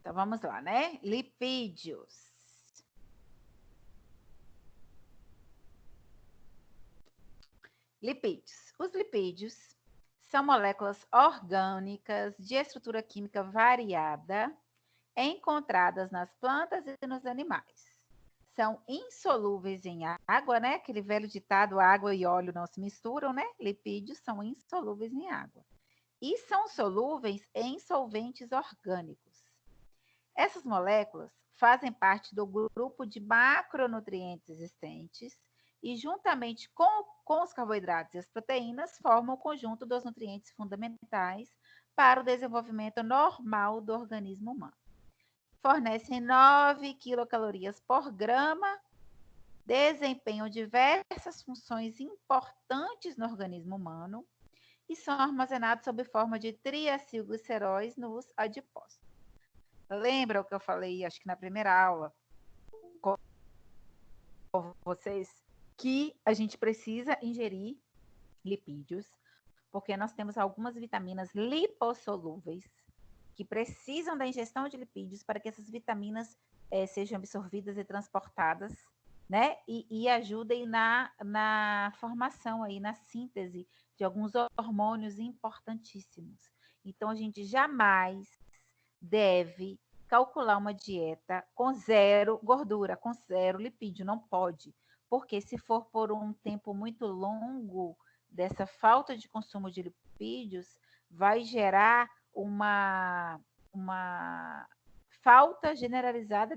Então, vamos lá, né? Lipídios. Lipídios. Os lipídios são moléculas orgânicas de estrutura química variada encontradas nas plantas e nos animais. São insolúveis em água, né? Aquele velho ditado, água e óleo não se misturam, né? Lipídios são insolúveis em água. E são solúveis em solventes orgânicos. Essas moléculas fazem parte do grupo de macronutrientes existentes e, juntamente com os carboidratos e as proteínas, formam o conjunto dos nutrientes fundamentais para o desenvolvimento normal do organismo humano. Fornecem 9 quilocalorias por grama, desempenham diversas funções importantes no organismo humano e são armazenados sob forma de triacilgliceróis nos adipócitos. Lembra o que eu falei, acho que na primeira aula, com vocês, que a gente precisa ingerir lipídios, porque nós temos algumas vitaminas lipossolúveis que precisam da ingestão de lipídios para que essas vitaminas sejam absorvidas e transportadas, né? E ajudem na formação aí, na síntese de alguns hormônios importantíssimos. Então, a gente jamais deve calcular uma dieta com zero gordura, com zero lipídio, não pode, porque se for por um tempo muito longo dessa falta de consumo de lipídios, vai gerar uma falta generalizada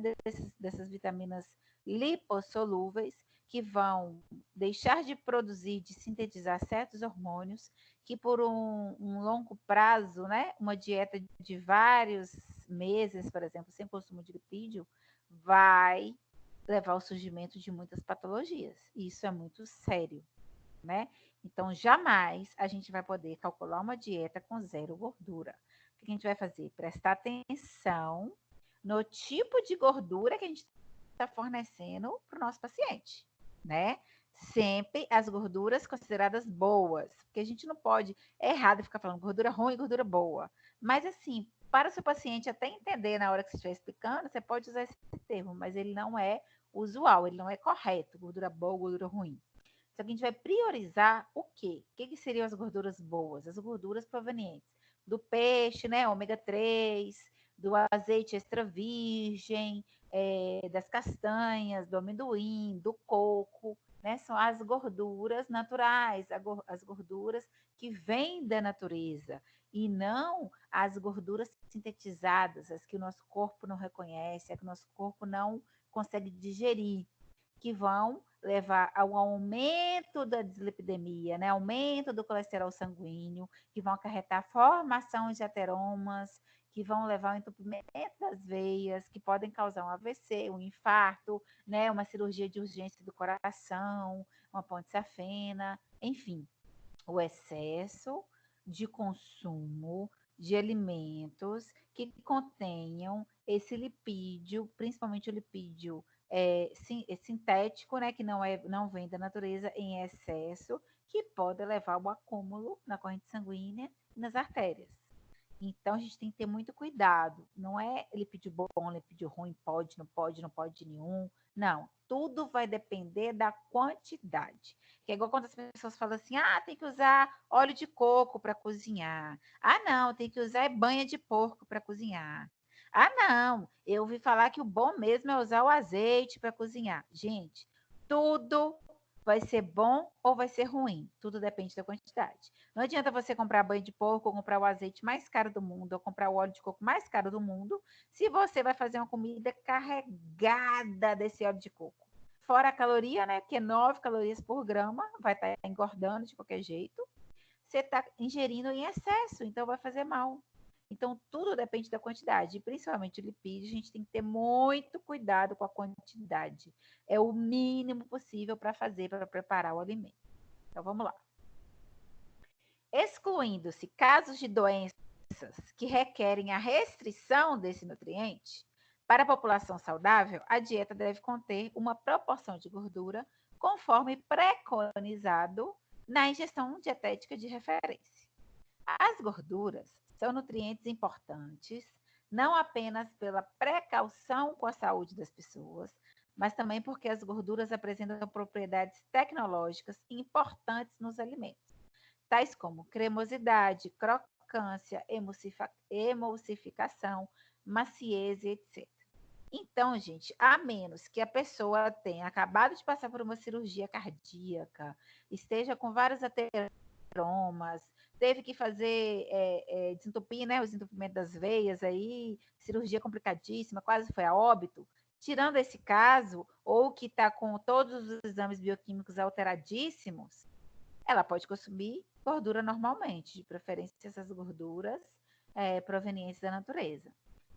dessas vitaminas lipossolúveis que vão deixar de produzir, de sintetizar certos hormônios que por um longo prazo, né, uma dieta de vários meses, por exemplo, sem consumo de lipídio, vai levar ao surgimento de muitas patologias. E isso é muito sério, né? Então, jamais a gente vai poder calcular uma dieta com zero gordura. O que a gente vai fazer? Prestar atenção no tipo de gordura que a gente está fornecendo para o nosso paciente, né? Sempre as gorduras consideradas boas, porque a gente não pode, é errado ficar falando gordura ruim e gordura boa. Mas assim, para o seu paciente até entender na hora que você estiver explicando, você pode usar esse termo, mas ele não é usual, ele não é correto, gordura boa, gordura ruim. Só que a gente vai priorizar o quê? O que seriam as gorduras boas? As gorduras provenientes do peixe, né? Ômega 3, do azeite extra virgem, das castanhas, do amendoim, do coco, né? São as gorduras naturais, as gorduras que vêm da natureza e não as gorduras sintetizadas, as que o nosso corpo não reconhece, as que o nosso corpo não consegue digerir, que vão levar ao aumento da dislipidemia, né? Aumento do colesterol sanguíneo, que vão acarretar a formação de ateromas, que vão levar ao entupimento das veias, que podem causar um AVC, um infarto, né? Uma cirurgia de urgência do coração, uma ponte safena, enfim, o excesso de consumo de alimentos que contenham esse lipídio, principalmente o lipídio sintético, né, que não vem da natureza em excesso, que pode levar ao acúmulo na corrente sanguínea e nas artérias. Então, a gente tem que ter muito cuidado. Não é lipídio bom, lipídio ruim, pode, não pode, não pode nenhum. Não, tudo vai depender da quantidade. Que é igual quando as pessoas falam assim, tem que usar óleo de coco para cozinhar. Ah, não, tem que usar banha de porco para cozinhar. Ah, não, eu ouvi falar que o bom mesmo é usar o azeite para cozinhar. Gente, tudo vai ser bom ou vai ser ruim. Tudo depende da quantidade. Não adianta você comprar banho de porco ou comprar o azeite mais caro do mundo ou comprar o óleo de coco mais caro do mundo, se você vai fazer uma comida carregada desse óleo de coco. Fora a caloria, né? Que é 9 calorias por grama, vai estar engordando de qualquer jeito. Você está ingerindo em excesso, então vai fazer mal. Então, tudo depende da quantidade, e principalmente o lipídio, a gente tem que ter muito cuidado com a quantidade. É o mínimo possível para fazer, para preparar o alimento. Então, vamos lá. Excluindo-se casos de doenças que requerem a restrição desse nutriente, para a população saudável, a dieta deve conter uma proporção de gordura conforme preconizado na ingestão dietética de referência. As gorduras são nutrientes importantes, não apenas pela precaução com a saúde das pessoas, mas também porque as gorduras apresentam propriedades tecnológicas importantes nos alimentos, tais como cremosidade, crocância, emulsificação, maciez, etc. Então, gente, a menos que a pessoa tenha acabado de passar por uma cirurgia cardíaca, esteja com vários ateromas, teve que fazer desentupir, né, o desentupimento das veias aí, cirurgia complicadíssima, quase foi a óbito. Tirando esse caso, ou que está com todos os exames bioquímicos alteradíssimos, ela pode consumir gordura normalmente, de preferência essas gorduras provenientes da natureza.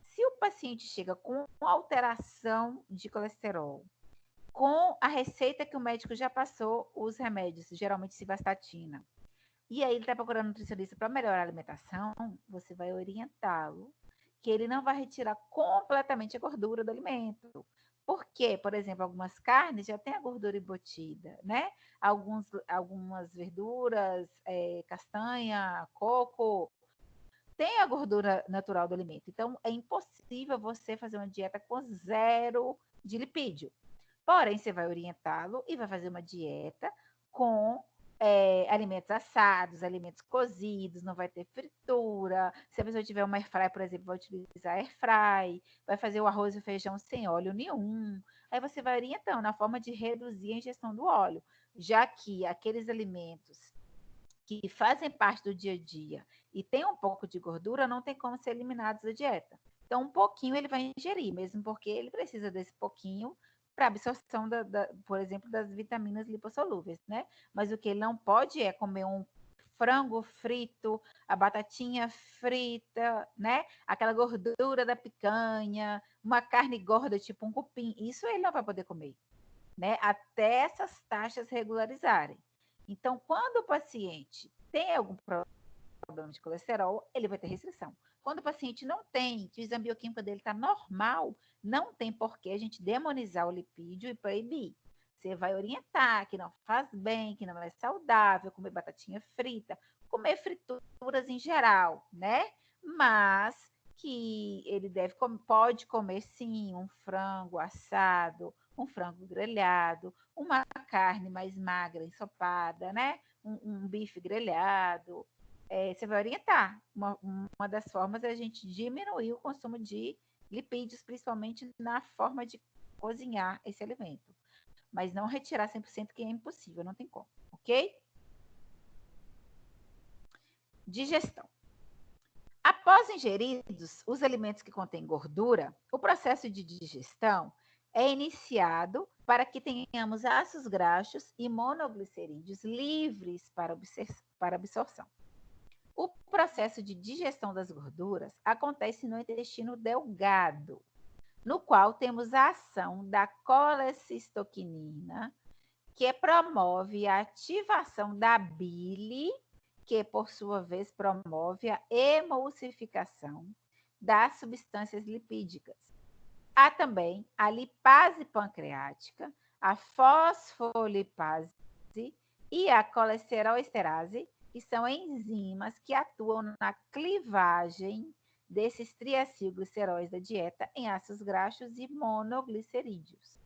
Se o paciente chega com alteração de colesterol, com a receita que o médico já passou, os remédios, geralmente civastatina, e aí ele está procurando um nutricionista para melhorar a alimentação, você vai orientá-lo que ele não vai retirar completamente a gordura do alimento. Porque, por exemplo, algumas carnes já têm a gordura embutida, né? Algumas verduras, castanha, coco, tem a gordura natural do alimento. Então, é impossível você fazer uma dieta com zero de lipídio. Porém, você vai orientá-lo e vai fazer uma dieta com alimentos assados, alimentos cozidos, não vai ter fritura. Se a pessoa tiver uma airfry, por exemplo, vai utilizar airfry, vai fazer o arroz e o feijão sem óleo nenhum. Aí você vai orientando na forma de reduzir a ingestão do óleo, já que aqueles alimentos que fazem parte do dia a dia e tem um pouco de gordura, não tem como ser eliminados da dieta. Então, um pouquinho ele vai ingerir, mesmo porque ele precisa desse pouquinho para absorção, por exemplo, das vitaminas lipossolúveis, né? Mas o que ele não pode é comer um frango frito, a batatinha frita, né? Aquela gordura da picanha, uma carne gorda, tipo um cupim. Isso ele não vai poder comer, né? Até essas taxas regularizarem. Então, quando o paciente tem algum problema de colesterol, ele vai ter restrição. Quando o paciente não tem, que o exame bioquímico dele está normal, não tem por que a gente demonizar o lipídio e proibir. Você vai orientar que não faz bem, que não é saudável, comer batatinha frita, comer frituras em geral, né? Mas que ele pode comer sim um frango assado, um frango grelhado, uma carne mais magra, ensopada, né? Um bife grelhado. Você vai orientar. Uma das formas é a gente diminuir o consumo de lipídios, principalmente na forma de cozinhar esse alimento. Mas não retirar 100%, que é impossível, não tem como, ok? Digestão. Após ingeridos os alimentos que contêm gordura, o processo de digestão é iniciado para que tenhamos ácidos graxos e monoglicerídeos livres para absorção. O processo de digestão das gorduras acontece no intestino delgado, no qual temos a ação da colecistoquinina, que promove a ativação da bile, que por sua vez promove a emulsificação das substâncias lipídicas. Há também a lipase pancreática, a fosfolipase e a colesterol-esterase, que são enzimas que atuam na clivagem desses triacilgliceróis da dieta em ácidos graxos e monoglicerídeos.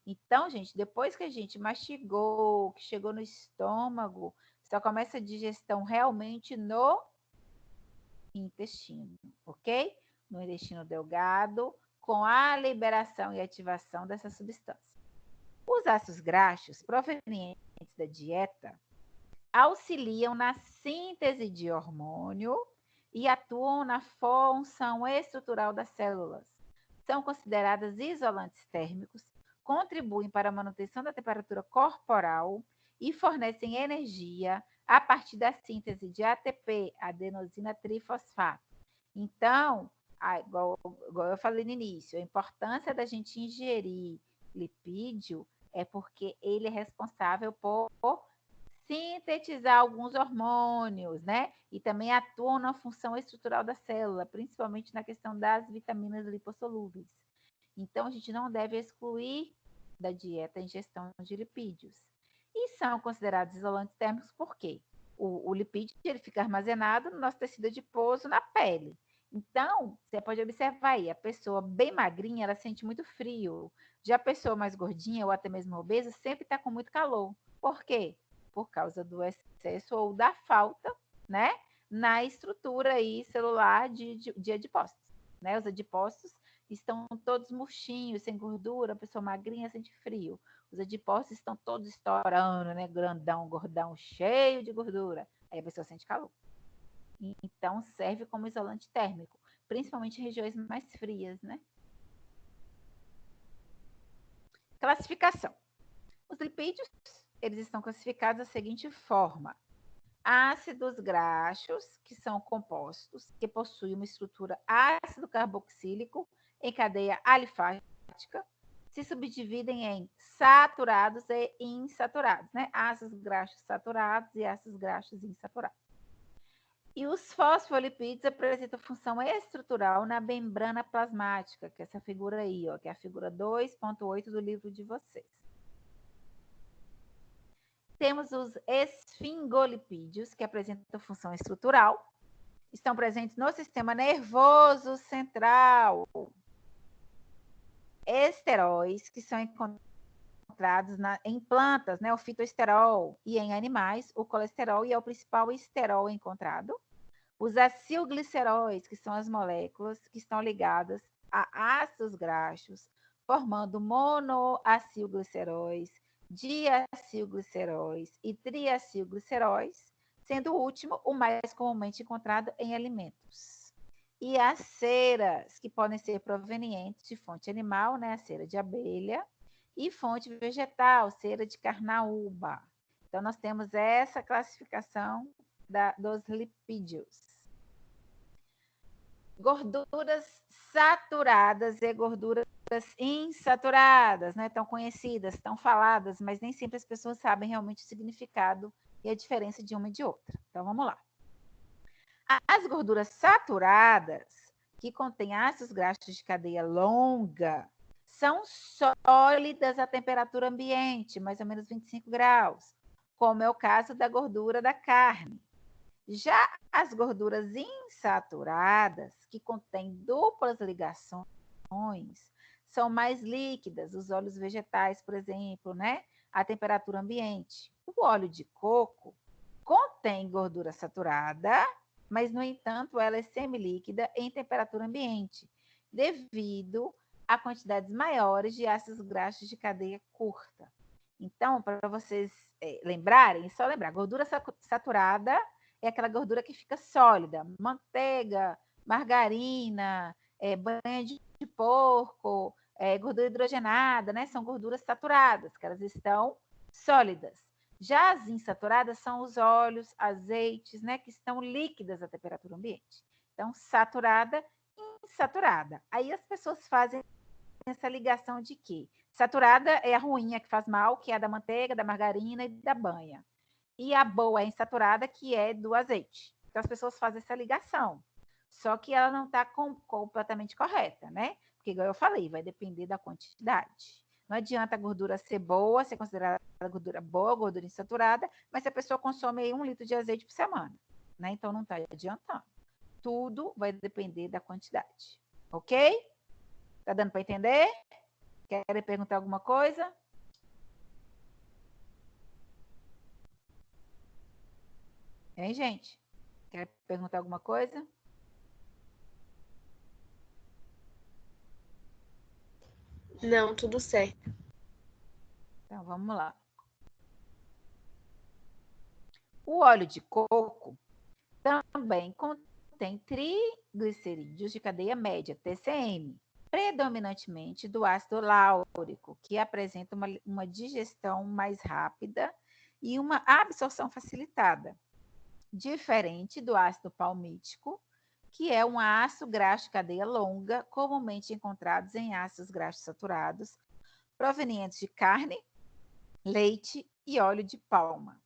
Então, gente, depois que a gente mastigou, que chegou no estômago, só começa a digestão realmente no intestino, ok? No intestino delgado, com a liberação e ativação dessa substância. Os ácidos graxos provenientes da dieta auxiliam na síntese de hormônio e atuam na função estrutural das células. São consideradas isolantes térmicos, contribuem para a manutenção da temperatura corporal e fornecem energia a partir da síntese de ATP, adenosina trifosfato. Então, igual eu falei no início, a importância da gente ingerir lipídio é porque ele é responsável por sintetizar alguns hormônios, né? E também atuam na função estrutural da célula, principalmente na questão das vitaminas lipossolúveis. Então, a gente não deve excluir da dieta a ingestão de lipídios. E são considerados isolantes térmicos por quê? O lipídio ele fica armazenado no nosso tecido adiposo, na pele. Então, você pode observar aí, a pessoa bem magrinha, ela sente muito frio. Já a pessoa mais gordinha ou até mesmo obesa sempre está com muito calor. Por quê? Por causa do excesso ou da falta, né, na estrutura aí celular de adipócitos, né? Os adipócitos estão todos murchinhos, sem gordura, a pessoa magrinha sente frio. Os adipócitos estão todos estourando, né? Grandão, gordão, cheio de gordura. Aí a pessoa sente calor. Então, serve como isolante térmico, principalmente em regiões mais frias, né? Classificação. Os lipídios, eles estão classificados da seguinte forma. Ácidos graxos, que são compostos que possuem uma estrutura ácido carboxílico em cadeia alifática, se subdividem em saturados e insaturados, né? Ácidos graxos saturados e ácidos graxos insaturados. E os fosfolipídios apresentam função estrutural na membrana plasmática, que é essa figura aí, ó, que é a figura 2.8 do livro de vocês. Temos os esfingolipídios, que apresentam função estrutural, estão presentes no sistema nervoso central. Esteróis, que são encontrados em plantas, né, o fitoesterol, e em animais, o colesterol, e é o principal esterol encontrado. Os acilgliceróis, que são as moléculas que estão ligadas a ácidos graxos, formando monoacilgliceróis, diacilgliceróis e triacilgliceróis, sendo o último o mais comumente encontrado em alimentos. E as ceras, que podem ser provenientes de fonte animal, né, a cera de abelha, e fonte vegetal, cera de carnaúba. Então, nós temos essa classificação dos lipídios. Gorduras saturadas e gorduras insaturadas, né? Tão conhecidas, tão faladas, mas nem sempre as pessoas sabem realmente o significado e a diferença de uma e de outra. Então, vamos lá. As gorduras saturadas, que contêm ácidos graxos de cadeia longa, são sólidas à temperatura ambiente, mais ou menos 25 graus, como é o caso da gordura da carne. Já as gorduras insaturadas, que contêm duplas ligações, são mais líquidas, os óleos vegetais, por exemplo, né? A temperatura ambiente. O óleo de coco contém gordura saturada, mas, no entanto, ela é semilíquida em temperatura ambiente, devido a quantidades maiores de ácidos graxos de cadeia curta. Então, para vocês lembrarem, só lembrar, gordura saturada é aquela gordura que fica sólida, manteiga, margarina, banha de porco, gordura hidrogenada, né? São gorduras saturadas, que elas estão sólidas. Já as insaturadas são os óleos, azeites, né? Que estão líquidas à temperatura ambiente. Então, saturada, insaturada. Aí as pessoas fazem essa ligação de que saturada é a ruim, a que faz mal, que é a da manteiga, da margarina e da banha. E a boa é insaturada, que é do azeite. Então, as pessoas fazem essa ligação. Só que ela não está completamente correta, né? Porque, igual eu falei, vai depender da quantidade. Não adianta a gordura ser boa, ser considerada gordura boa, gordura insaturada, mas se a pessoa consome aí 1 litro de azeite por semana, né? Então, não está adiantando. Tudo vai depender da quantidade. Ok? Tá dando para entender? Querem perguntar alguma coisa? Hein, gente? Quer perguntar alguma coisa? Não, tudo certo. Então, vamos lá. O óleo de coco também contém triglicerídeos de cadeia média, TCM, predominantemente do ácido láurico, que apresenta uma digestão mais rápida e uma absorção facilitada, diferente do ácido palmítico, que é um ácido graxo de cadeia longa, comumente encontrados em ácidos graxos saturados, provenientes de carne, leite e óleo de palma.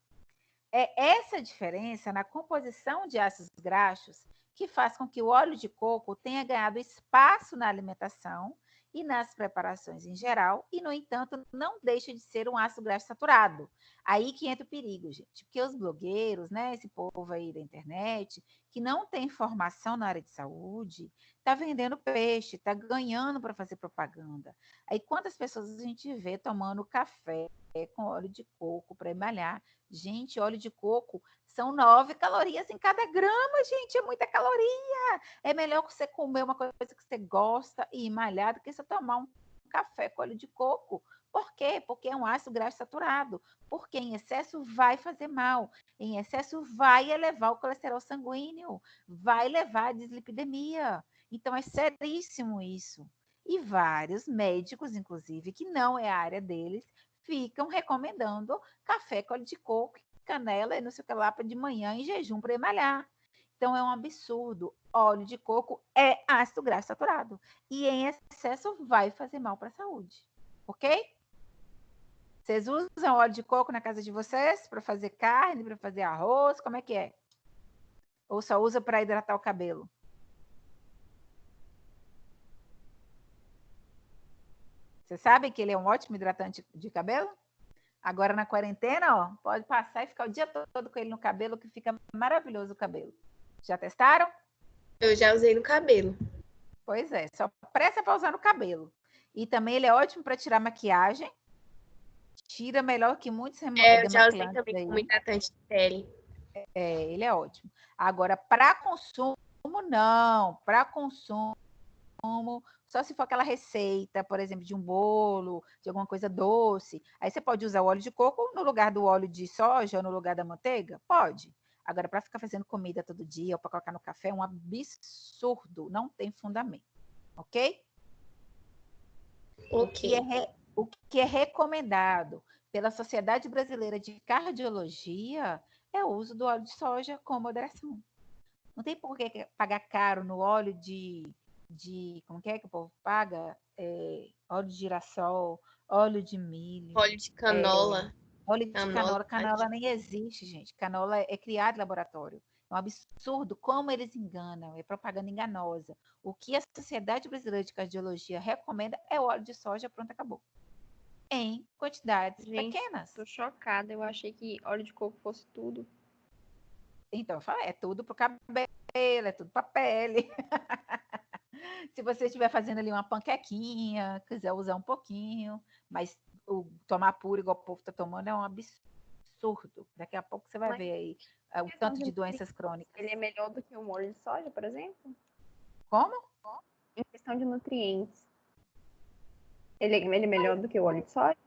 É essa diferença na composição de ácidos graxos que faz com que o óleo de coco tenha ganhado espaço na alimentação e nas preparações em geral, e, no entanto, não deixa de ser um ácido graxo saturado. Aí que entra o perigo, gente, porque os blogueiros, né, esse povo aí da internet, que não tem formação na área de saúde, está vendendo peixe, está ganhando para fazer propaganda. Aí quantas pessoas a gente vê tomando café com óleo de coco para embalhar? Gente, óleo de coco são 9 calorias em cada grama, gente, é muita caloria. É melhor você comer uma coisa que você gosta e malhar do que você tomar um café com óleo de coco. Por quê? Porque é um ácido graxo saturado. Porque em excesso vai fazer mal. Em excesso vai elevar o colesterol sanguíneo, vai levar à dislipidemia. Então é seríssimo isso. E vários médicos, inclusive, que não é a área deles, ficam recomendando café com óleo de coco, canela e não sei o que lá de manhã em jejum para emagrecer. Então é um absurdo. Óleo de coco é ácido graxo saturado. E em excesso vai fazer mal para a saúde. Ok? Vocês usam óleo de coco na casa de vocês para fazer carne, para fazer arroz? Como é que é? Ou só usa para hidratar o cabelo? Vocês sabem que ele é um ótimo hidratante de cabelo? Agora na quarentena, ó, pode passar e ficar o dia todo com ele no cabelo, que fica maravilhoso o cabelo. Já testaram? Eu já usei no cabelo. Pois é, só presta para usar no cabelo. E também ele é ótimo para tirar maquiagem. Tira melhor que muitos Eu já usei demaquilantes também como aí. hidratante de pele. Ele é ótimo. Agora, para consumo, não. Para consumo, só se for aquela receita, por exemplo, de um bolo, de alguma coisa doce. Aí você pode usar o óleo de coco no lugar do óleo de soja ou no lugar da manteiga? Pode. Agora, para ficar fazendo comida todo dia ou para colocar no café, é um absurdo. Não tem fundamento. Ok? Ok. O que é recomendado pela Sociedade Brasileira de Cardiologia é o uso do óleo de soja com moderação. Não tem por que pagar caro no óleo como que o povo paga? Óleo de girassol, óleo de milho, Óleo de canola. óleo de Canola. canola. Canola nem existe, gente. Canola é criada em laboratório. É um absurdo como eles enganam, é propaganda enganosa. O que a Sociedade Brasileira de Cardiologia recomenda é o óleo de soja, pronto, acabou. Em quantidades Gente, pequenas. tô chocada. Eu achei que óleo de coco fosse tudo. Então, eu falo, é tudo para o cabelo, é tudo para a pele. Se você estiver fazendo ali uma panquequinha, quiser usar um pouquinho, mas tomar puro igual o povo está tomando é um absurdo. Daqui a pouco você vai Mas ver aí o questão tanto de de doenças nutrientes, crônicas. ele é melhor do que o óleo de soja, por exemplo? Como? Em questão de nutrientes, ele é melhor do que o óleo de soja?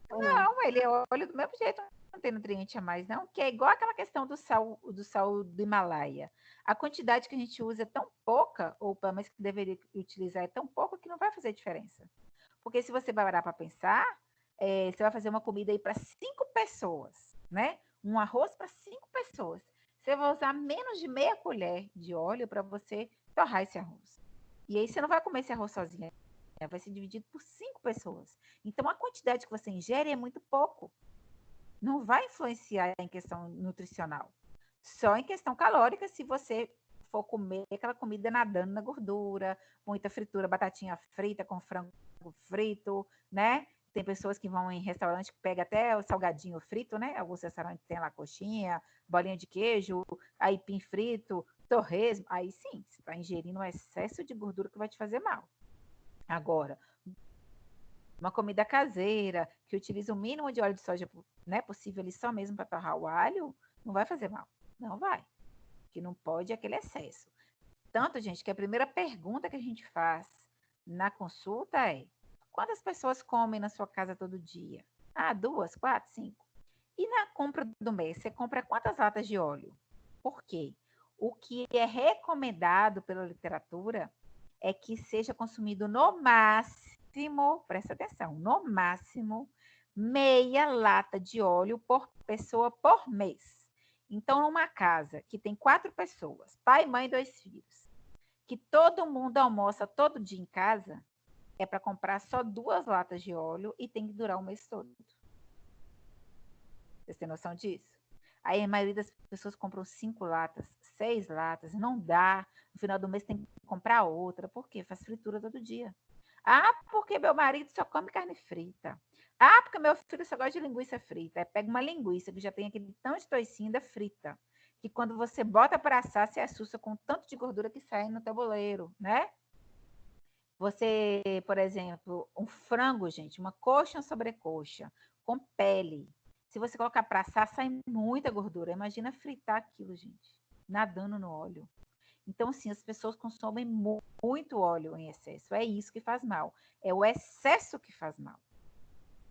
Ou não? Não, ele é óleo do mesmo jeito, não tem nutriente a mais, não, que é igual aquela questão do sal do Himalaia. A quantidade que a gente usa é tão pouca, ou pelo menos que deveria utilizar é tão pouca, que não vai fazer diferença. Porque se você parar para pensar, você vai fazer uma comida aí para 5 pessoas, né? Um arroz para 5 pessoas. Você vai usar menos de meia colher de óleo para você torrar esse arroz. E aí você não vai comer esse arroz sozinha, vai ser dividido por 5 pessoas. Então a quantidade que você ingere é muito pouco. Não vai influenciar em questão nutricional. Só em questão calórica, se você for comer aquela comida nadando na gordura, muita fritura, batatinha frita com frango frito, né? Tem pessoas que vão em restaurante que pega até o salgadinho frito, né? Alguns restaurantes têm lá coxinha, bolinha de queijo, aipim frito, torresmo. Aí sim, você está ingerindo um excesso de gordura que vai te fazer mal. Agora, uma comida caseira, que utiliza o mínimo de óleo de soja, né, possível ali só mesmo para torrar o alho, não vai fazer mal. Não vai. O que não pode é aquele excesso. Tanto, gente, que a primeira pergunta que a gente faz na consulta é: quantas pessoas comem na sua casa todo dia? Ah, 2, 4, 5. E na compra do mês, você compra quantas latas de óleo? Por quê? O que é recomendado pela literatura é que seja consumido no máximo, presta atenção, no máximo, meia lata de óleo por pessoa por mês. Então, numa casa que tem 4 pessoas, pai, mãe e 2 filhos, que todo mundo almoça todo dia em casa, é para comprar só 2 latas de óleo e tem que durar o mês todo. Vocês têm noção disso? Aí a maioria das pessoas compram 5 latas, 6 latas, não dá. No final do mês tem que comprar outra. Por quê? Faz fritura todo dia. Ah, porque meu marido só come carne frita. Ah, porque meu filho só gosta de linguiça frita. Aí pega uma linguiça que já tem aquele tão de toicinho frita, que quando você bota para assar, se assusta com o tanto de gordura que sai no tabuleiro, né? Você, por exemplo, um frango, gente, uma coxa, uma sobrecoxa, com pele. Se você colocar para assar, sai muita gordura. Imagina fritar aquilo, gente, nadando no óleo. Então, assim, as pessoas consomem muito óleo em excesso. É isso que faz mal. É o excesso que faz mal.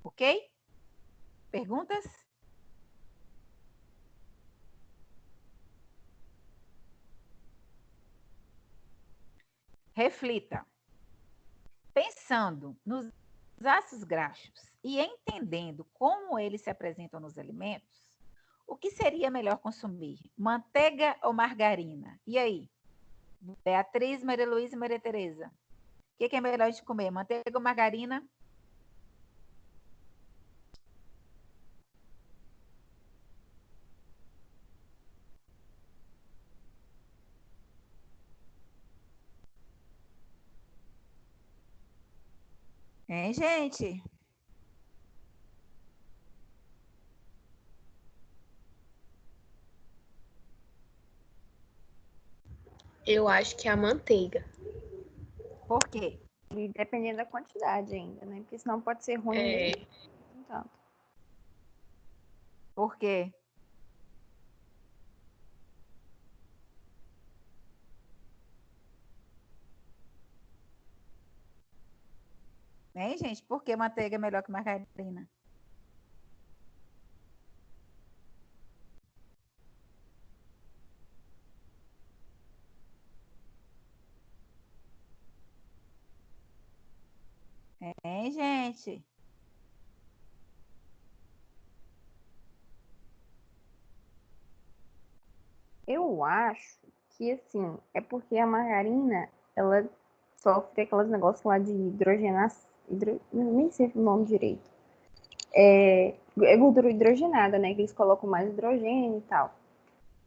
Ok? Perguntas? Reflita. Pensando nos ácidos graxos e entendendo como eles se apresentam nos alimentos, o que seria melhor consumir? Manteiga ou margarina? E aí? Beatriz, Maria Luísa e Maria Tereza. O que é melhor de comer? Manteiga ou margarina? Hein, gente? Eu acho que é a manteiga. Por quê? E dependendo da quantidade ainda, né? Porque senão pode ser ruim mesmo. Então, Por quê? Hein, gente? Por que manteiga é melhor que margarina? Hein, gente? eu acho que, assim, é porque a margarina, ela sofre aqueles negócios lá de hidrogenação. Nem sei o nome direito. É gordura hidrogenada, né? Que eles colocam mais hidrogênio e tal.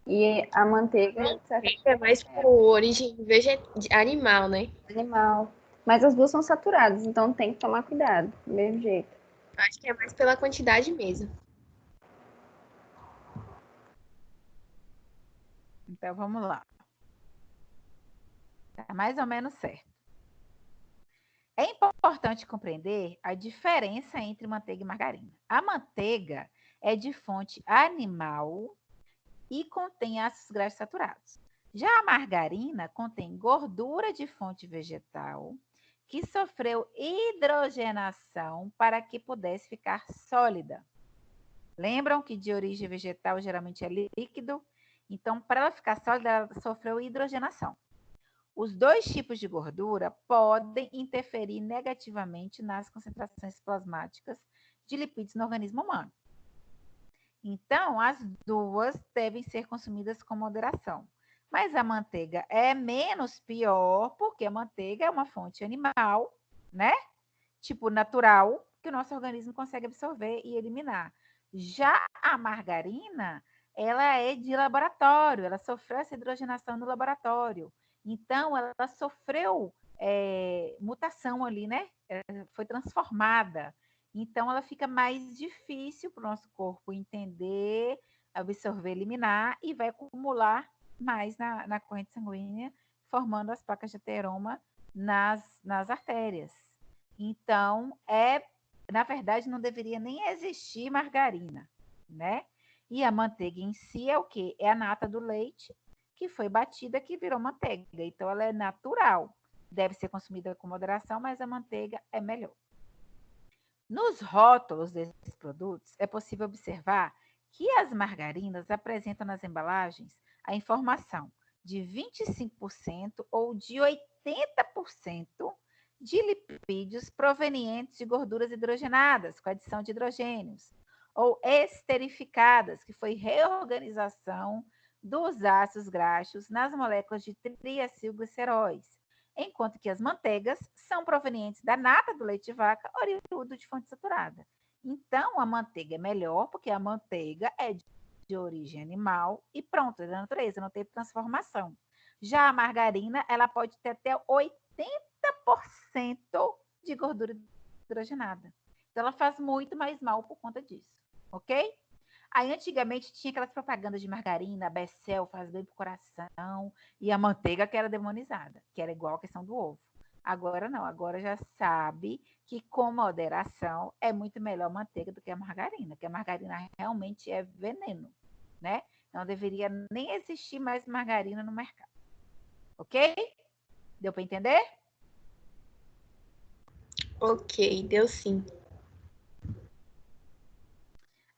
E a manteiga, de certa É mais por origem animal, né? animal. Mas as duas são saturadas, então tem que tomar cuidado, do mesmo jeito. Acho que é mais pela quantidade mesmo. Então vamos lá. Tá mais ou menos certo. É importante compreender a diferença entre manteiga e margarina. A manteiga é de fonte animal e contém ácidos graxos saturados. Já a margarina contém gordura de fonte vegetal que sofreu hidrogenação para que pudesse ficar sólida. Lembram que de origem vegetal geralmente é líquido? Então, para ela ficar sólida, ela sofreu hidrogenação. Os dois tipos de gordura podem interferir negativamente nas concentrações plasmáticas de lipídios no organismo humano. Então, as duas devem ser consumidas com moderação. Mas a manteiga é menos pior, porque a manteiga é uma fonte animal, né? Tipo natural, que o nosso organismo consegue absorver e eliminar. Já a margarina, ela é de laboratório, ela sofreu essa hidrogenação no laboratório. Então, ela sofreu mutação ali, né? Foi transformada. Então, ela fica mais difícil para o nosso corpo entender, absorver, eliminar e vai acumular mais na corrente sanguínea, formando as placas de ateroma nas artérias. Então, na verdade, não deveria nem existir margarina, né? E a manteiga em si é o quê? É a nata do leite que foi batida, que virou manteiga. Então, ela é natural. Deve ser consumida com moderação, mas a manteiga é melhor. Nos rótulos desses produtos, é possível observar que as margarinas apresentam nas embalagens a informação de 25% ou de 80% de lipídios provenientes de gorduras hidrogenadas, com adição de hidrogênios, ou esterificadas, que foi reorganização dos ácidos graxos nas moléculas de triacilgliceróis, enquanto que as manteigas são provenientes da nata do leite de vaca, oriundo de fonte saturada. Então, a manteiga é melhor, porque a manteiga é de origem animal e pronto, é da natureza, não teve transformação. Já a margarina, ela pode ter até 80% de gordura hidrogenada. Então, ela faz muito mais mal por conta disso, ok? Aí, antigamente, tinha aquelas propagandas de margarina, a Becel faz bem pro coração, e a manteiga que era demonizada, que era igual a questão do ovo. Agora não, agora já sabe que com moderação é muito melhor a manteiga do que a margarina, que a margarina realmente é veneno, né? Não deveria nem existir mais margarina no mercado. Ok? Deu para entender? Ok, deu sim.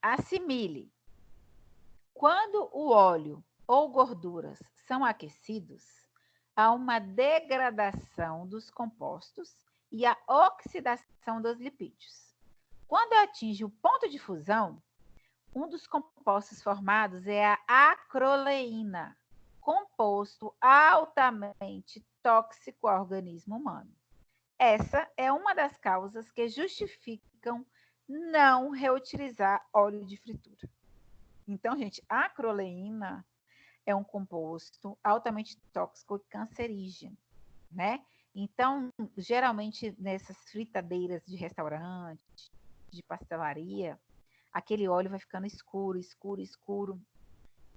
Assimile. Quando o óleo ou gorduras são aquecidos, há uma degradação dos compostos e a oxidação dos lipídios. Quando atinge o ponto de fusão, um dos compostos formados é a acroleína, composto altamente tóxico ao organismo humano. Essa é uma das causas que justificam não reutilizar óleo de fritura. Então, gente, a acroleína é um composto altamente tóxico e cancerígeno, né? Então, geralmente, nessas fritadeiras de restaurante, de pastelaria, aquele óleo vai ficando escuro, escuro, escuro,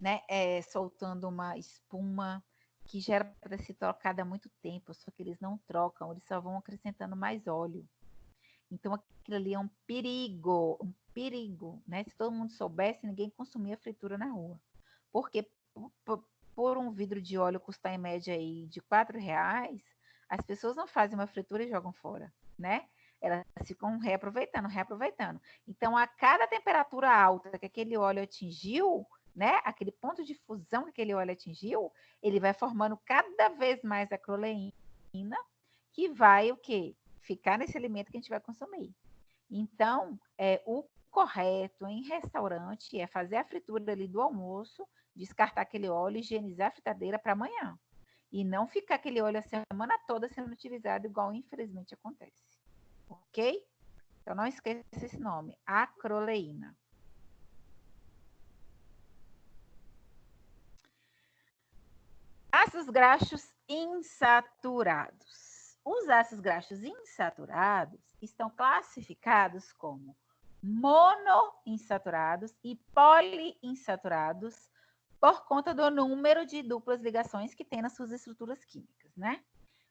né? Soltando uma espuma que já era para ser trocada há muito tempo, só que eles não trocam, eles só vão acrescentando mais óleo. Então, aquilo ali é um perigo, né? Se todo mundo soubesse, ninguém consumia fritura na rua. Porque por um vidro de óleo custar em média aí de R$ 4, as pessoas não fazem uma fritura e jogam fora, né? Elas ficam reaproveitando, reaproveitando. Então, a cada temperatura alta que aquele óleo atingiu, né? Aquele ponto de fusão que aquele óleo atingiu, ele vai formando cada vez mais acroleína, que vai o quê? Ficar nesse alimento que a gente vai consumir. Então, o correto em restaurante é fazer a fritura ali do almoço, descartar aquele óleo, higienizar a fritadeira para amanhã. E não ficar aquele óleo a semana toda sendo utilizado, igual infelizmente acontece. Ok? Então, não esqueça esse nome, acroleína. Ácidos graxos insaturados. Os ácidos graxos insaturados estão classificados como monoinsaturados e poliinsaturados por conta do número de duplas ligações que tem nas suas estruturas químicas, né?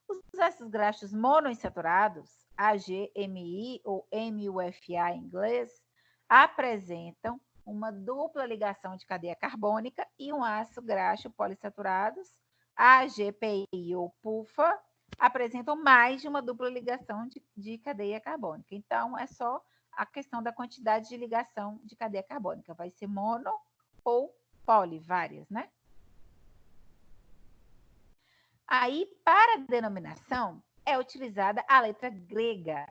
Os ácidos graxos monoinsaturados, AGMI ou MUFA em inglês, apresentam uma dupla ligação de cadeia carbônica e um ácido graxo polissaturados, AGPI ou PUFA, apresentam mais de uma dupla ligação de cadeia carbônica. Então, é só a questão da quantidade de ligação de cadeia carbônica. Vai ser mono ou poli, várias, né? Aí, para a denominação, é utilizada a letra grega,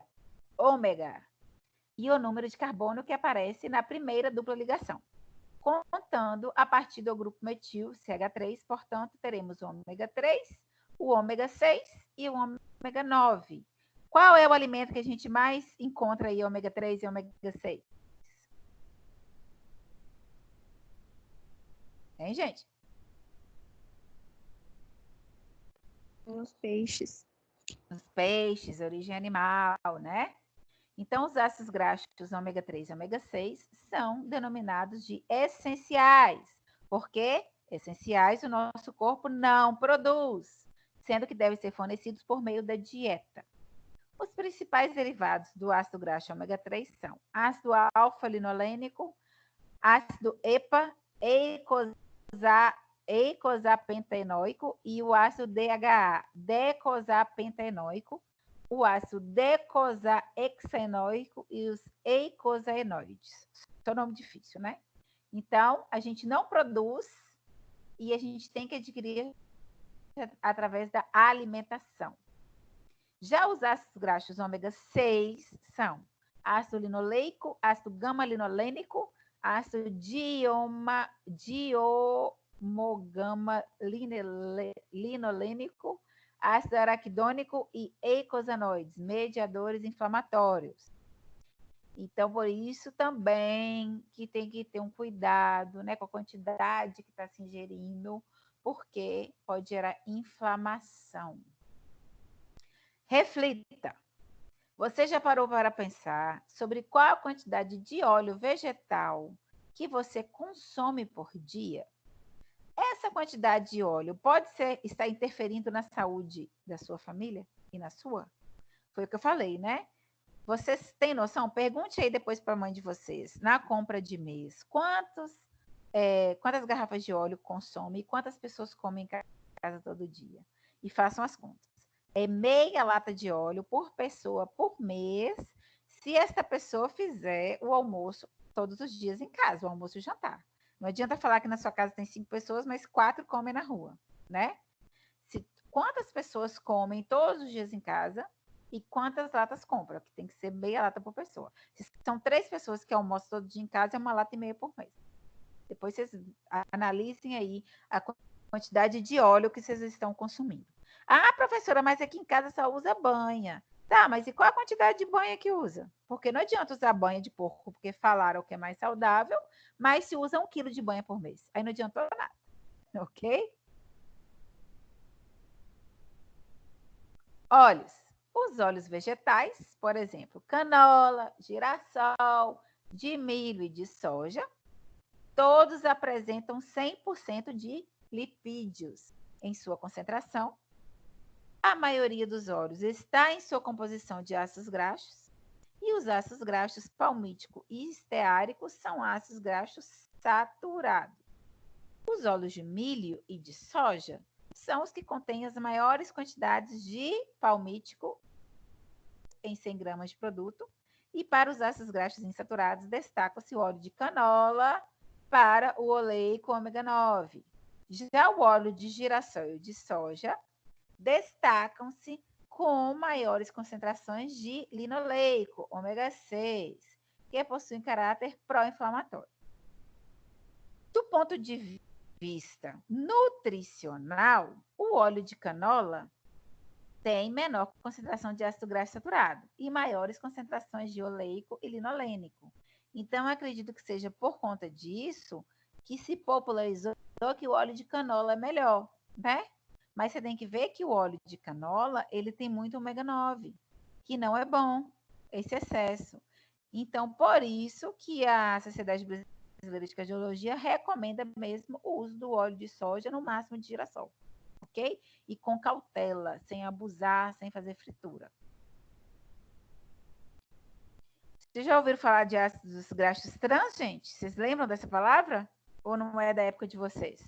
ômega, e o número de carbono que aparece na primeira dupla ligação. Contando a partir do grupo metil CH3, portanto, teremos o ômega 3, o ômega 6 e o ômega 9. Qual é o alimento que a gente mais encontra aí, ômega 3 e ômega 6? Hein, gente? Nos peixes. Nos peixes, origem animal, né? Então, os ácidos graxos ômega 3 e ômega 6 são denominados de essenciais, porque essenciais o nosso corpo não produz, sendo que devem ser fornecidos por meio da dieta. Os principais derivados do ácido graxo ômega 3 são ácido alfa-linolênico, ácido EPA, eicosapentaenoico e o ácido DHA, decosapentaenoico, o ácido decosaexenoico e os eicosaenoides. Só nome difícil, né? Então, a gente não produz e a gente tem que adquirir através da alimentação. Já os ácidos graxos ômega 6 são ácido linoleico, ácido gama-linolênico, ácido diomogama-linolênico, ácido araquidônico e eicosanoides, mediadores inflamatórios. Então, por isso também que tem que ter um cuidado, né, com a quantidade que está se ingerindo, porque pode gerar inflamação. Reflita. Você já parou para pensar sobre qual a quantidade de óleo vegetal que você consome por dia? Essa quantidade de óleo pode estar interferindo na saúde da sua família e na sua? Foi o que eu falei, né? Vocês têm noção? Pergunte aí depois para a mãe de vocês, na compra de mês, quantas garrafas de óleo consome e quantas pessoas comem em casa todo dia? E façam as contas. É meia lata de óleo por pessoa por mês, se esta pessoa fizer o almoço todos os dias em casa, o almoço e o jantar. Não adianta falar que na sua casa tem 5 pessoas, mas 4 comem na rua, né? Quantas pessoas comem todos os dias em casa e quantas latas compram? Que tem que ser meia lata por pessoa. Se são 3 pessoas que almoçam todo dia em casa, é 1,5 lata por mês. Depois vocês analisem aí a quantidade de óleo que vocês estão consumindo. Ah, professora, mas aqui em casa só usa banha. Tá, mas e qual a quantidade de banha que usa? Porque não adianta usar banha de porco, porque falaram que é mais saudável, mas se usa 1 quilo de banha por mês. Aí não adiantou nada, ok? Óleos. Os óleos vegetais, por exemplo, canola, girassol, de milho e de soja, todos apresentam 100% de lipídios em sua concentração. A maioria dos óleos está em sua composição de ácidos graxos, e os ácidos graxos palmítico e esteárico são ácidos graxos saturados. Os óleos de milho e de soja são os que contêm as maiores quantidades de palmítico em 100 gramas de produto. E para os ácidos graxos insaturados, destaca-se o óleo de canola para o oleico ômega 9. Já o óleo de girassol e de soja destacam-se com maiores concentrações de linoleico, ômega 6, que possuem caráter pró-inflamatório. Do ponto de vista nutricional, o óleo de canola tem menor concentração de ácido graxo saturado e maiores concentrações de oleico e linolênico. Então, acredito que seja por conta disso que se popularizou que o óleo de canola é melhor, né? Mas você tem que ver que o óleo de canola, ele tem muito ômega 9, que não é bom, esse excesso. Então, por isso que a Sociedade Brasileira de Cardiologia recomenda mesmo o uso do óleo de soja, no máximo de girassol, ok? E com cautela, sem abusar, sem fazer fritura. Vocês já ouviram falar de ácidos graxos trans, gente? Vocês lembram dessa palavra? Ou não é da época de vocês?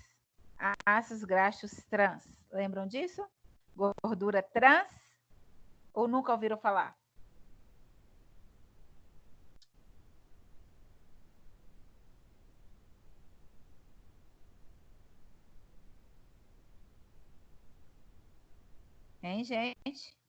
Ácidos graxos trans. Lembram disso? Gordura trans? Ou nunca ouviram falar? Hein, gente?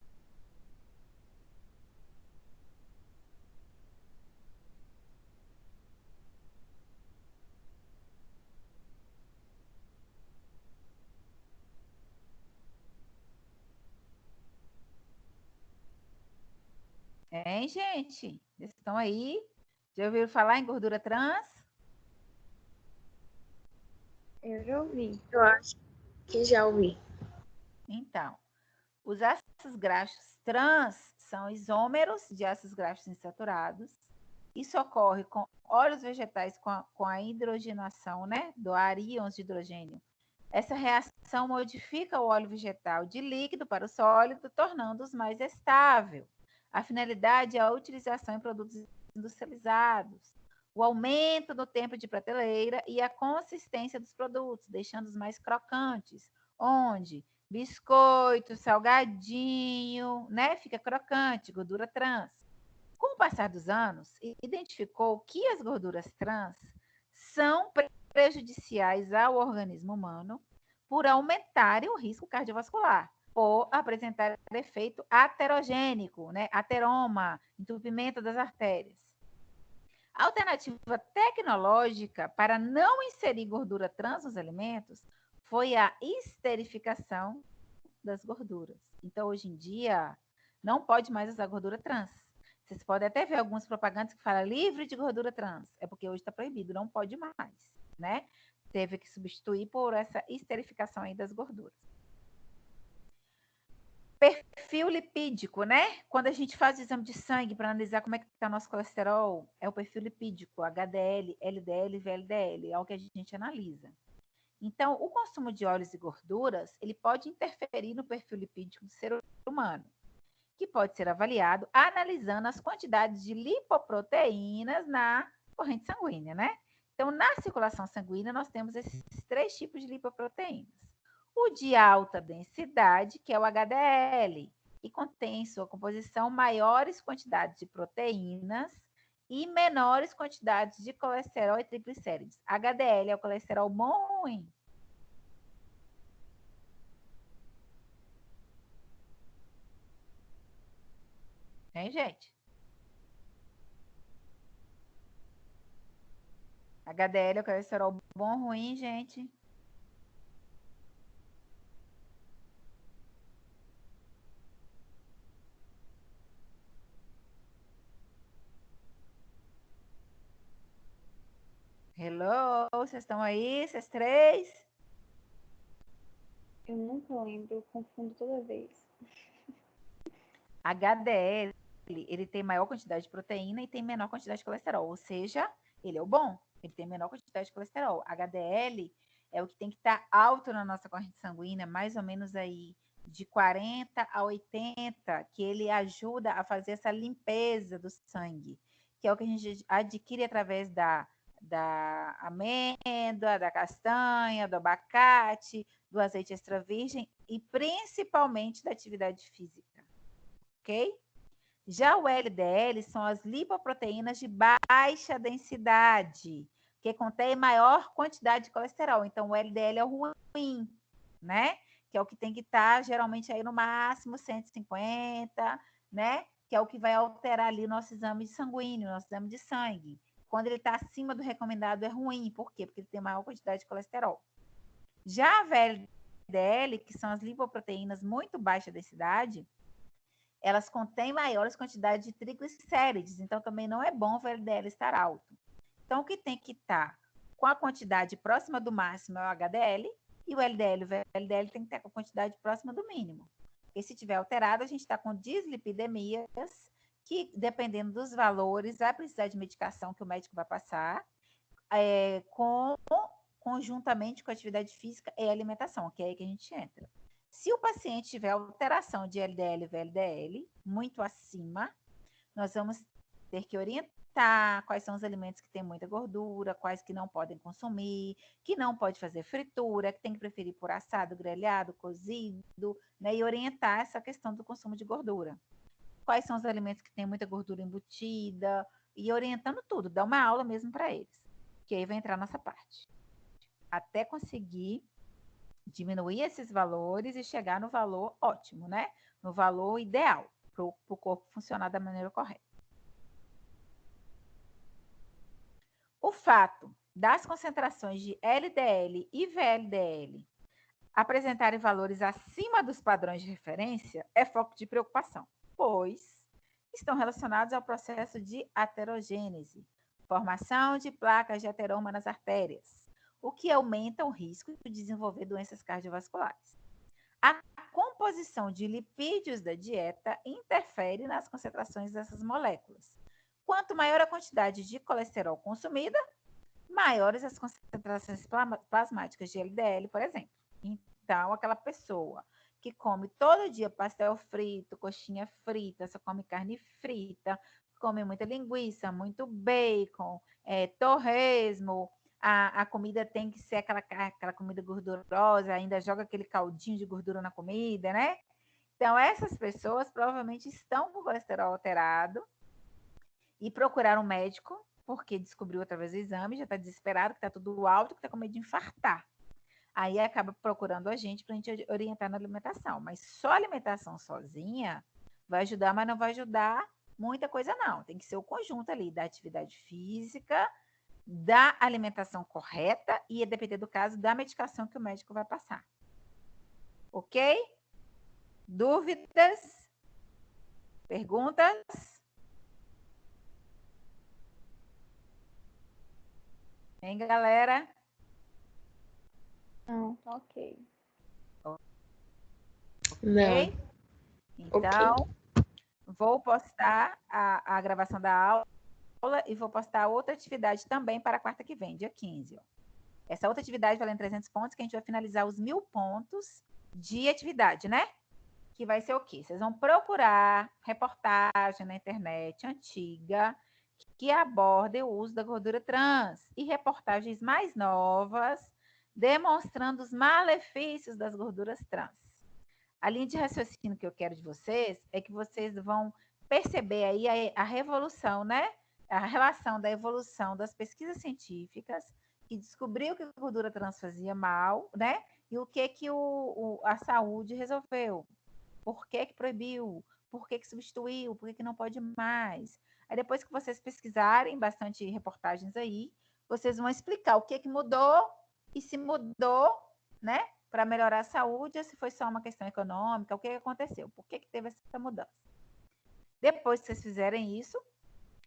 Hein, gente? Vocês estão aí? Já ouviram falar em gordura trans? Eu já ouvi. Eu acho que já ouvi. Então, os ácidos graxos trans são isômeros de ácidos graxos insaturados. Isso ocorre com óleos vegetais com a hidrogenação, né, do ar íons de hidrogênio. Essa reação modifica o óleo vegetal de líquido para o sólido, tornando-os mais estável. A finalidade é a utilização em produtos industrializados, o aumento do tempo de prateleira e a consistência dos produtos, deixando-os mais crocantes, onde biscoito, salgadinho, né? Fica crocante, gordura trans. Com o passar dos anos, identificou que as gorduras trans são prejudiciais ao organismo humano por aumentarem o risco cardiovascular, por apresentar efeito aterogênico, né? Ateroma, entupimento das artérias. A alternativa tecnológica para não inserir gordura trans nos alimentos foi a esterificação das gorduras. Então, hoje em dia, não pode mais usar gordura trans. Vocês podem até ver algumas propagandas que falam livre de gordura trans. É porque hoje está proibido, não pode mais, né? Teve que substituir por essa esterificação aí das gorduras. perfil lipídico, né? Quando a gente faz o exame de sangue para analisar como é que está o nosso colesterol, é o perfil lipídico, HDL, LDL, VLDL, é o que a gente analisa. Então, o consumo de óleos e gorduras, ele pode interferir no perfil lipídico do ser humano, que pode ser avaliado analisando as quantidades de lipoproteínas na corrente sanguínea, né? Então, na circulação sanguínea, nós temos esses 3 tipos de lipoproteínas. O de alta densidade, que é o HDL, e contém em sua composição maiores quantidades de proteínas e menores quantidades de colesterol e triglicérides. HDL é o colesterol bom ou ruim? Hein, gente? HDL é o colesterol bom ou ruim, gente? Hello, vocês estão aí? Vocês 3? Eu nunca lembro, eu confundo toda vez. HDL, ele tem maior quantidade de proteína e tem menor quantidade de colesterol, ou seja, ele é o bom, ele tem menor quantidade de colesterol. HDL é o que tem que estar alto na nossa corrente sanguínea, mais ou menos aí de 40 a 80, que ele ajuda a fazer essa limpeza do sangue, que é o que a gente adquire através da amêndoa, da castanha, do abacate, do azeite extra virgem e principalmente da atividade física, ok? Já o LDL são as lipoproteínas de baixa densidade, que contém maior quantidade de colesterol. Então, o LDL é o ruim, né? Que é o que tem que estar, geralmente, aí no máximo 150, né? Que é o que vai alterar ali o nosso exame sanguíneo, nosso exame de sangue. Quando ele está acima do recomendado, é ruim. Por quê? Porque ele tem maior quantidade de colesterol. Já a VLDL, que são as lipoproteínas muito baixa densidade, elas contêm maiores quantidades de triglicérides, então também não é bom o VLDL estar alto. Então, o que tem que estar com a quantidade próxima do máximo é o HDL, e o LDL, o VLDL tem que estar com a quantidade próxima do mínimo. E se tiver alterado, a gente está com dislipidemias, que dependendo dos valores, vai precisar de medicação que o médico vai passar, conjuntamente com a atividade física e alimentação, que é aí que a gente entra. Se o paciente tiver alteração de LDL e VLDL muito acima, nós vamos ter que orientar quais são os alimentos que têm muita gordura, quais que não podem consumir, que não pode fazer fritura, que tem que preferir por assado, grelhado, cozido, né? E orientar essa questão do consumo de gordura. Quais são os alimentos que têm muita gordura embutida, e orientando tudo, dar uma aula mesmo para eles. Que aí vai entrar a nossa parte. Até conseguir diminuir esses valores e chegar no valor ótimo, né? No valor ideal, para o corpo funcionar da maneira correta. O fato das concentrações de LDL e VLDL apresentarem valores acima dos padrões de referência é foco de preocupação, pois estão relacionados ao processo de aterogênese, formação de placas de ateroma nas artérias, o que aumenta o risco de desenvolver doenças cardiovasculares. A composição de lipídios da dieta interfere nas concentrações dessas moléculas. Quanto maior a quantidade de colesterol consumida, maiores as concentrações plasmáticas de LDL, por exemplo. Então, aquela pessoa que come todo dia pastel frito, coxinha frita, só come carne frita, come muita linguiça, muito bacon, torresmo, a comida tem que ser aquela comida gordurosa, ainda joga aquele caldinho de gordura na comida, né? Então, essas pessoas provavelmente estão com colesterol alterado e procuraram um médico, porque descobriu através do exame, já está desesperado, que está tudo alto, que está com medo de infartar. Aí acaba procurando a gente para a gente orientar na alimentação. Mas só a alimentação sozinha vai ajudar, mas não vai ajudar muita coisa, não. Tem que ser o conjunto ali da atividade física, da alimentação correta e, a depender do caso, da medicação que o médico vai passar. Ok? Dúvidas? Perguntas? Hein, galera? Não, tá ok. Não. Ok? Então, vou postar a gravação da aula e vou postar outra atividade também para a quarta que vem, dia 15. Ó. Essa outra atividade valendo 300 pontos, que a gente vai finalizar os 1000 pontos de atividade, né? Que vai ser o quê? Vocês vão procurar reportagem na internet antiga que aborde o uso da gordura trans e reportagens mais novas demonstrando os malefícios das gorduras trans. A linha de raciocínio que eu quero de vocês é que vocês vão perceber aí a revolução, né? A relação da evolução das pesquisas científicas que descobriu que a gordura trans fazia mal, né? E o que a saúde resolveu. Por que proibiu? Por que substituiu? Por que não pode mais? Aí depois que vocês pesquisarem bastante reportagens aí, vocês vão explicar o que mudou e se mudou, né? Para melhorar a saúde, ou se foi só uma questão econômica, o que aconteceu? Por que teve essa mudança? Depois que vocês fizerem isso,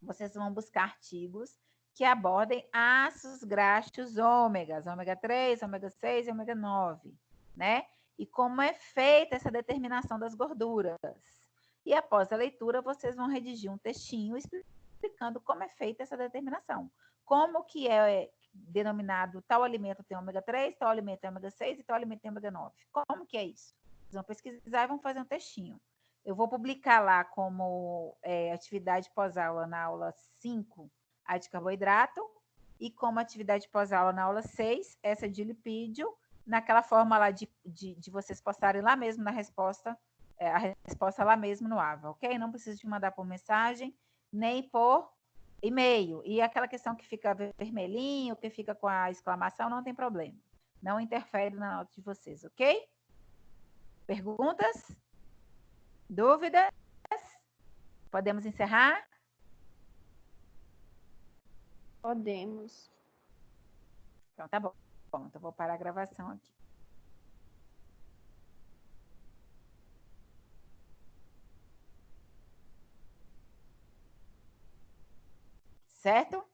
vocês vão buscar artigos que abordem ácidos graxos ômegas, ômega 3, ômega 6 e ômega 9, né? E como é feita essa determinação das gorduras. E após a leitura, vocês vão redigir um textinho explicando como é feita essa determinação. Como que é denominado tal alimento tem ômega 3, tal alimento tem ômega 6 e tal alimento tem ômega 9. Como que é isso? Vocês vão pesquisar e vão fazer um textinho. Eu vou publicar lá como atividade pós-aula na aula 5, a de carboidrato, e como atividade pós-aula na aula 6, essa de lipídio, naquela forma lá de vocês postarem lá mesmo na resposta, a resposta lá mesmo no AVA, ok? Não precisa de mandar por mensagem, nem por e-mail. E aquela questão que fica vermelhinho, que fica com a exclamação, não tem problema. Não interfere na nota de vocês, ok? Perguntas? Dúvidas? Podemos encerrar? Podemos. Então, tá bom. Bom, então vou parar a gravação aqui. Certo?